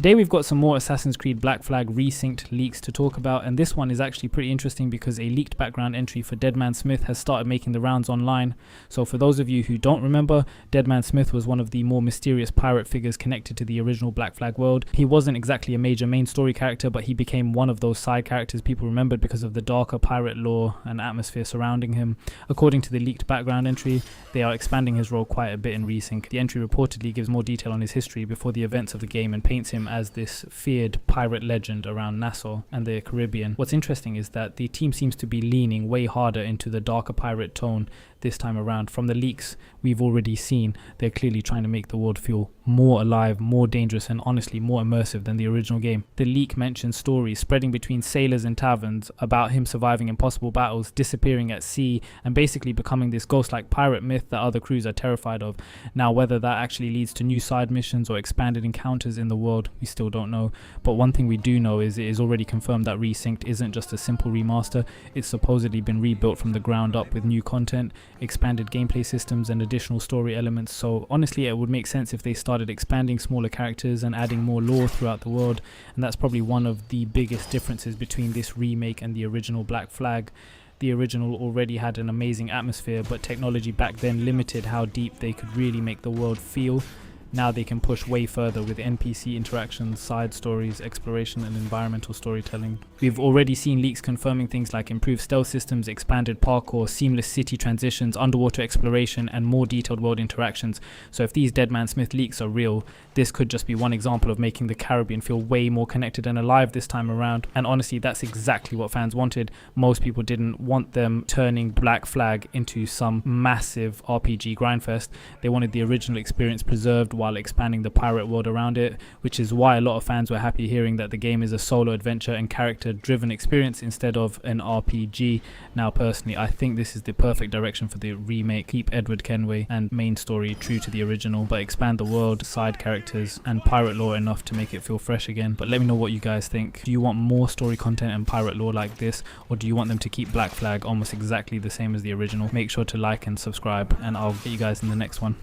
Today we've got some more Assassin's Creed Black Flag Resynced leaks to talk about, and this one is actually pretty interesting because a leaked background entry for Deadman Smith has started making the rounds online. So for those of you who don't remember, Deadman Smith was one of the more mysterious pirate figures connected to the original Black Flag world. He wasn't exactly a major main story character, but he became one of those side characters people remembered because of the darker pirate lore and atmosphere surrounding him. According to the leaked background entry, they are expanding his role quite a bit in Resync. The entry reportedly gives more detail on his history before the events of the game and paints him as this feared pirate legend around Nassau and the Caribbean. What's interesting is that the team seems to be leaning way harder into the darker pirate tone this time around. From the leaks we've already seen, they're clearly trying to make the world feel more alive, more dangerous, and honestly more immersive than the original game. The leak mentions stories spreading between sailors and taverns about him surviving impossible battles, disappearing at sea, and basically becoming this ghost-like pirate myth that other crews are terrified of. Now, whether that actually leads to new side missions or expanded encounters in the world, we still don't know. But one thing we do know is it is already confirmed that Resynced isn't just a simple remaster. It's supposedly been rebuilt from the ground up with new content, expanded gameplay systems, and additional story elements. So honestly, it would make sense if they started expanding smaller characters and adding more lore throughout the world, and that's probably one of the biggest differences between this remake and the original Black Flag. The original already had an amazing atmosphere, but technology back then limited how deep they could really make the world feel. Now they can push way further with NPC interactions, side stories, exploration, and environmental storytelling. We've already seen leaks confirming things like improved stealth systems, expanded parkour, seamless city transitions, underwater exploration, and more detailed world interactions. So if these Deadman Smith leaks are real, this could just be one example of making the Caribbean feel way more connected and alive this time around. And honestly, that's exactly what fans wanted. Most people didn't want them turning Black Flag into some massive RPG grindfest. They wanted the original experience preserved while expanding the pirate world around it, which is why a lot of fans were happy hearing that the game is a solo adventure and character driven experience instead of an RPG. Now personally, I think this is the perfect direction for the remake. Keep Edward Kenway and main story true to the original, but expand the world, side characters, and pirate lore enough to make it feel fresh again. But let me know what you guys think. Do you want more story content and pirate lore like this, or do you want them to keep Black Flag almost exactly the same as the original? Make sure to like and subscribe, and I'll get you guys in the next one.